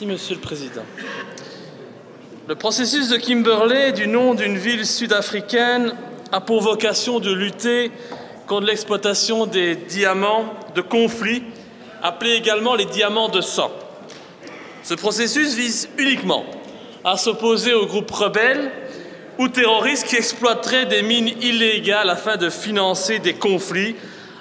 Merci, Monsieur le Président. Le processus de Kimberley, du nom d'une ville sud-africaine, a pour vocation de lutter contre l'exploitation des diamants de conflit, appelés également les diamants de sang. Ce processus vise uniquement à s'opposer aux groupes rebelles ou terroristes qui exploiteraient des mines illégales afin de financer des conflits,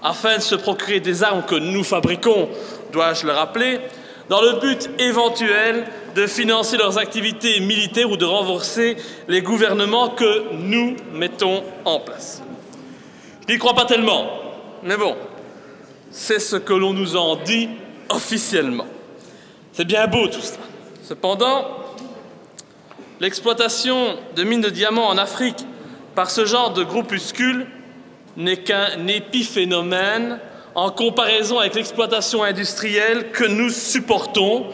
afin de se procurer des armes que nous fabriquons, dois-je le rappeler, dans le but éventuel de financer leurs activités militaires ou de renforcer les gouvernements que nous mettons en place. Je n'y crois pas tellement, mais bon, c'est ce que l'on nous en dit officiellement. C'est bien beau tout cela. Cependant, l'exploitation de mines de diamants en Afrique par ce genre de groupuscule n'est qu'un épiphénomène en comparaison avec l'exploitation industrielle que nous supportons,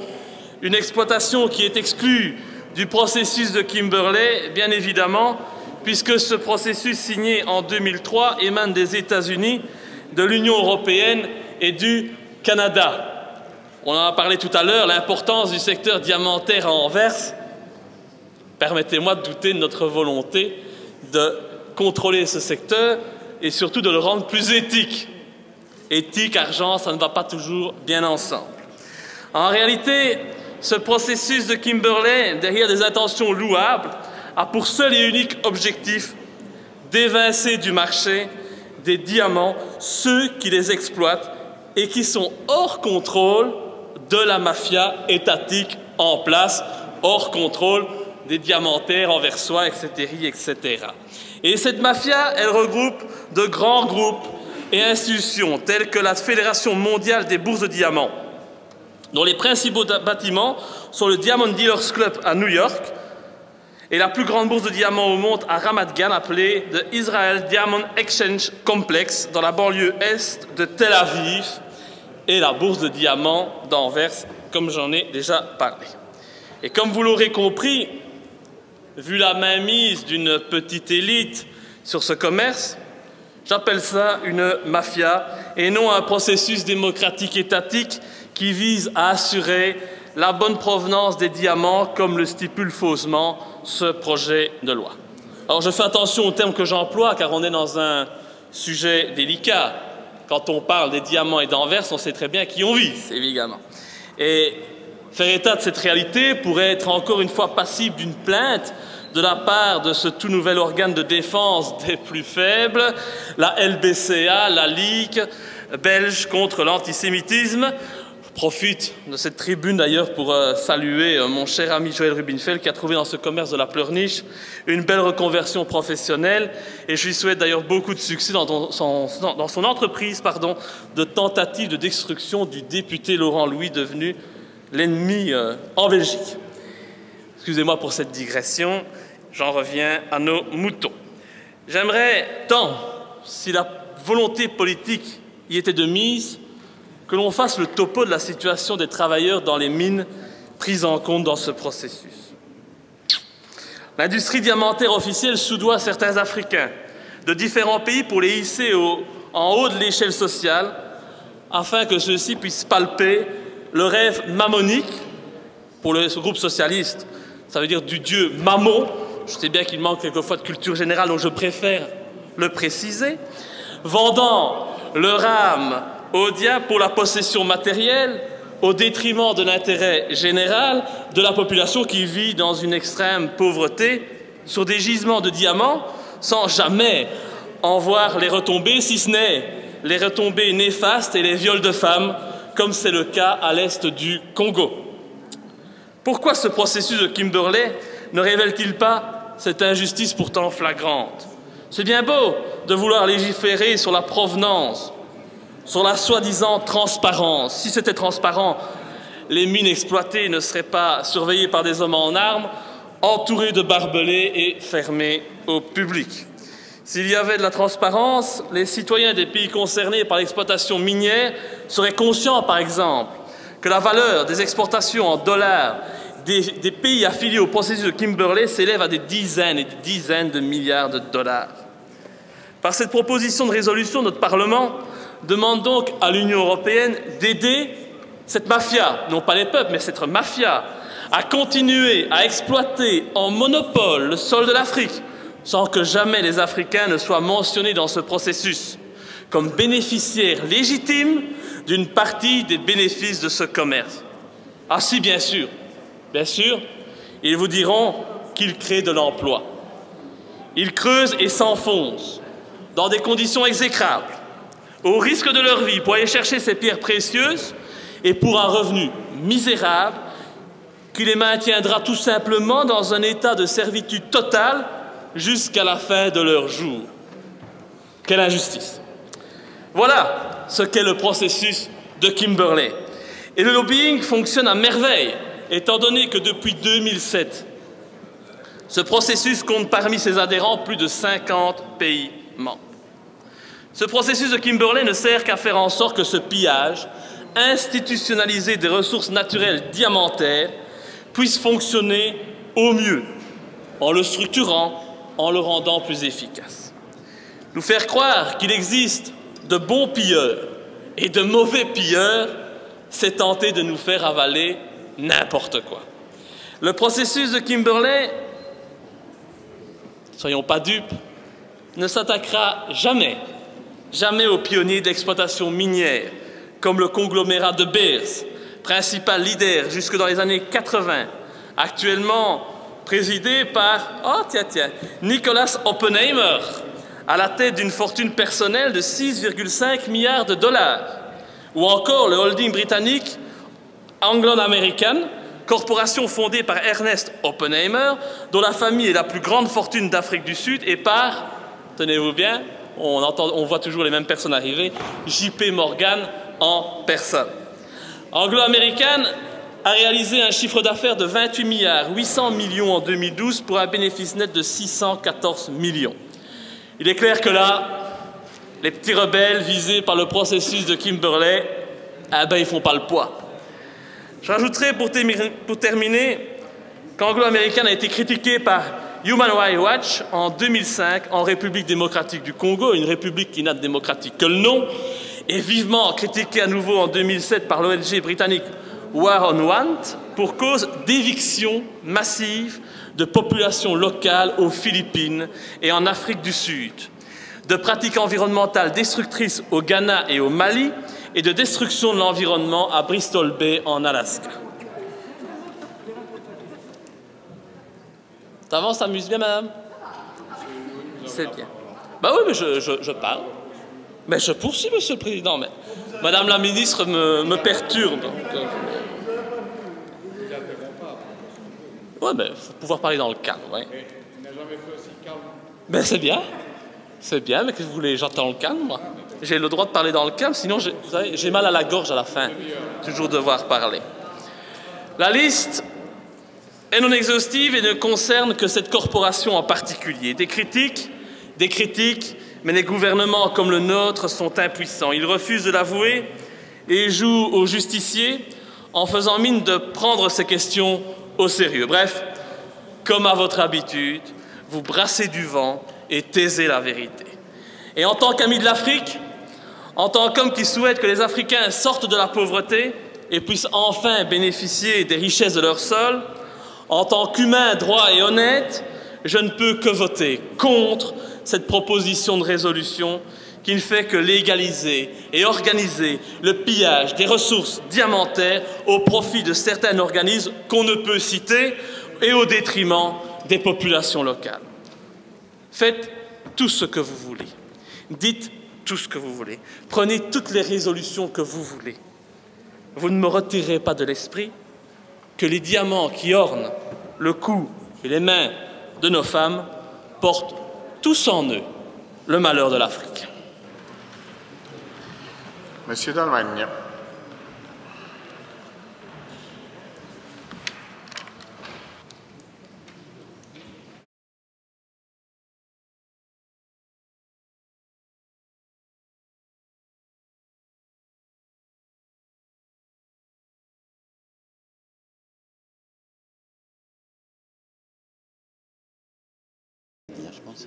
une exploitation qui est exclue du processus de Kimberley, bien évidemment, puisque ce processus signé en 2003 émane des États-Unis, de l'Union européenne et du Canada. On en a parlé tout à l'heure, l'importance du secteur diamantaire à Anvers. Permettez-moi de douter de notre volonté de contrôler ce secteur et surtout de le rendre plus éthique. Éthique, argent, ça ne va pas toujours bien ensemble. En réalité, ce processus de Kimberley, derrière des intentions louables, a pour seul et unique objectif d'évincer du marché des diamants ceux qui les exploitent et qui sont hors contrôle de la mafia étatique en place, hors contrôle des diamantaires anversois, etc., etc. Et cette mafia, elle regroupe de grands groupes et institutions telles que la Fédération mondiale des bourses de diamants, dont les principaux bâtiments sont le Diamond Dealers Club à New York et la plus grande bourse de diamants au monde à Ramat Gan, appelée The Israel Diamond Exchange Complex, dans la banlieue est de Tel Aviv, et la bourse de diamants d'Anvers, comme j'en ai déjà parlé. Et comme vous l'aurez compris, vu la mainmise d'une petite élite sur ce commerce, j'appelle ça une mafia et non un processus démocratique étatique qui vise à assurer la bonne provenance des diamants comme le stipule faussement ce projet de loi. Alors je fais attention aux termes que j'emploie car on est dans un sujet délicat. Quand on parle des diamants et d'Anvers, on sait très bien qui on vise, évidemment. Et faire état de cette réalité pourrait être encore une fois passible d'une plainte de la part de ce tout nouvel organe de défense des plus faibles, la LBCA, la Ligue belge contre l'antisémitisme. Je profite de cette tribune d'ailleurs pour saluer mon cher ami Joël Rubinfeld qui a trouvé dans ce commerce de la pleurniche une belle reconversion professionnelle et je lui souhaite d'ailleurs beaucoup de succès dans son entreprise de tentative de destruction du député Laurent Louis devenu l'ennemi en Belgique. Excusez-moi pour cette digression, j'en reviens à nos moutons. J'aimerais tant, si la volonté politique y était de mise, que l'on fasse le topo de la situation des travailleurs dans les mines prises en compte dans ce processus. L'industrie diamantaire officielle soudoie certains Africains de différents pays pour les hisser en haut de l'échelle sociale afin que ceux-ci puissent palper le rêve mammonique pour le groupe socialiste. Ça veut dire du dieu Mammon. Je sais bien qu'il manque quelquefois de culture générale, donc je préfère le préciser. Vendant leur âme au diable pour la possession matérielle, au détriment de l'intérêt général de la population qui vit dans une extrême pauvreté, sur des gisements de diamants, sans jamais en voir les retombées, si ce n'est les retombées néfastes et les viols de femmes, comme c'est le cas à l'est du Congo. Pourquoi ce processus de Kimberley ne révèle-t-il pas cette injustice pourtant flagrante? C'est bien beau de vouloir légiférer sur la provenance, sur la soi-disant transparence. Si c'était transparent, les mines exploitées ne seraient pas surveillées par des hommes en armes, entourés de barbelés et fermés au public. S'il y avait de la transparence, les citoyens des pays concernés par l'exploitation minière seraient conscients, par exemple, que la valeur des exportations en dollars des pays affiliés au processus de Kimberley s'élève à des dizaines et des dizaines de milliards de dollars. Par cette proposition de résolution, notre Parlement demande donc à l'Union européenne d'aider Cette mafia, non pas les peuples, mais cette mafia, a continué à exploiter en monopole le sol de l'Afrique, sans que jamais les Africains ne soient mentionnés dans ce processus, comme bénéficiaires légitimes d'une partie des bénéfices de ce commerce. Ah si, bien sûr, ils vous diront qu'ils créent de l'emploi. Ils creusent et s'enfoncent dans des conditions exécrables, au risque de leur vie, pour aller chercher ces pierres précieuses et pour un revenu misérable qui les maintiendra tout simplement dans un état de servitude totale jusqu'à la fin de leurs jours. Quelle injustice! Voilà ce qu'est le processus de Kimberley. Et le lobbying fonctionne à merveille, étant donné que depuis 2007, ce processus compte parmi ses adhérents plus de 50 pays membres. Ce processus de Kimberley ne sert qu'à faire en sorte que ce pillage institutionnalisé des ressources naturelles diamantaires puisse fonctionner au mieux, en le structurant, en le rendant plus efficace. Nous faire croire qu'il existe de bons pilleurs et de mauvais pilleurs, c'est tenter de nous faire avaler n'importe quoi. Le processus de Kimberley, soyons pas dupes, ne s'attaquera jamais aux pionniers d'exploitation minière, comme le conglomérat de Beers, principal leader jusque dans les années 80, actuellement présidé par, Nicholas Oppenheimer, à la tête d'une fortune personnelle de 6,5 milliards de dollars, ou encore le holding britannique Anglo American, corporation fondée par Ernest Oppenheimer, dont la famille est la plus grande fortune d'Afrique du Sud, et par, tenez-vous bien, on voit toujours les mêmes personnes arriver, JP Morgan en personne. Anglo American a réalisé un chiffre d'affaires de 28 milliards 800 millions en 2012 pour un bénéfice net de 614 millions. Il est clair que là, les petits rebelles visés par le processus de Kimberley, ils ne font pas le poids. Je rajouterai pour terminer qu'Anglo American a été critiqué par Human Rights Watch en 2005 en République démocratique du Congo, une république qui n'a de démocratique que le nom, et vivement critiqué à nouveau en 2007 par l'ONG britannique War on Want pour cause d'éviction massive de populations locales aux Philippines et en Afrique du Sud, de pratiques environnementales destructrices au Ghana et au Mali et de destruction de l'environnement à Bristol Bay en Alaska. Ça s'amuse bien, madame? C'est bien. Bah oui, mais je parle. Mais je poursuis, monsieur le président. Mais madame la ministre me perturbe. Oui, mais il faut pouvoir parler dans le calme. Ouais. Il n'a jamais fait aussi calme. Ben c'est bien. C'est bien, mais que vous voulez, j'entends le calme, moi. J'ai le droit de parler dans le calme, sinon, vous savez, j'ai mal à la gorge à la fin. Toujours devoir parler. La liste est non exhaustive et ne concerne que cette corporation en particulier. Des critiques, mais les gouvernements comme le nôtre sont impuissants. Ils refusent de l'avouer et jouent aux justiciers en faisant mine de prendre ces questions au sérieux. Bref, comme à votre habitude, vous brassez du vent et taisez la vérité. Et en tant qu'ami de l'Afrique, en tant qu'homme qui souhaite que les Africains sortent de la pauvreté et puissent enfin bénéficier des richesses de leur sol, en tant qu'humain droit et honnête, je ne peux que voter contre cette proposition de résolution qui ne fait que légaliser et organiser le pillage des ressources diamantaires au profit de certains organismes qu'on ne peut citer et au détriment des populations locales. Faites tout ce que vous voulez. Dites tout ce que vous voulez. Prenez toutes les résolutions que vous voulez. Vous ne me retirerez pas de l'esprit que les diamants qui ornent le cou et les mains de nos femmes portent tous en eux le malheur de l'Afrique. Monsieur d'Allemagne. Je pense.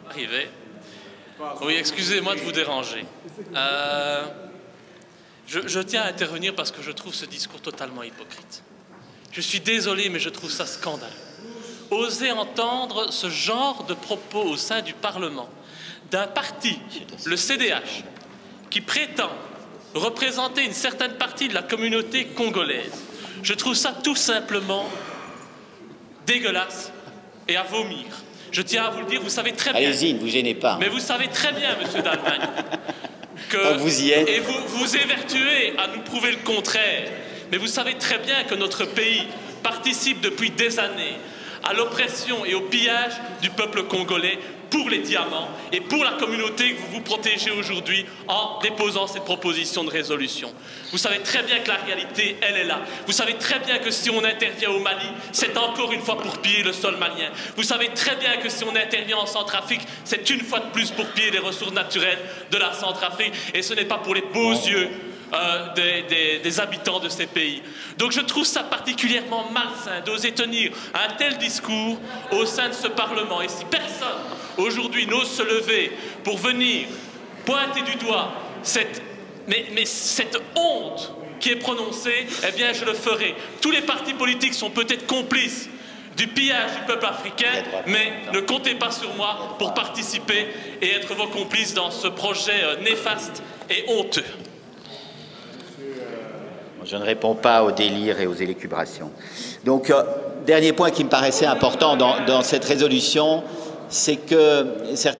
Arrivé. Oui, excusez-moi de vous déranger. Je tiens à intervenir parce que je trouve ce discours totalement hypocrite. Je suis désolé, mais je trouve ça scandaleux. Oser entendre ce genre de propos au sein du Parlement d'un parti, le CDH, qui prétend représenter une certaine partie de la communauté congolaise. Je trouve ça tout simplement dégueulasse et à vomir. Je tiens à vous le dire, vous savez très bien... Allez-y, ne vous gênez pas. Mais vous savez très bien, monsieur d'Allemagne, que vous y êtes. Et vous vous évertuez à nous prouver le contraire. Mais vous savez très bien que notre pays participe depuis des années à l'oppression et au pillage du peuple congolais pour les diamants et pour la communauté que vous vous protégez aujourd'hui en déposant cette proposition de résolution. Vous savez très bien que la réalité, elle est là. Vous savez très bien que si on intervient au Mali, c'est encore une fois pour piller le sol malien. Vous savez très bien que si on intervient en Centrafrique, c'est une fois de plus pour piller les ressources naturelles de la Centrafrique. Et ce n'est pas pour les beaux yeux des habitants de ces pays. Donc je trouve ça particulièrement malsain d'oser tenir un tel discours au sein de ce Parlement. Et si personne aujourd'hui n'ose se lever pour venir pointer du doigt cette honte qui est prononcée, eh bien je le ferai. Tous les partis politiques sont peut-être complices du pillage du peuple africain, mais ne comptez pas sur moi pour participer et être vos complices dans ce projet néfaste et honteux. Je ne réponds pas aux délires et aux élucubrations. Donc, dernier point qui me paraissait important dans cette résolution, c'est que certains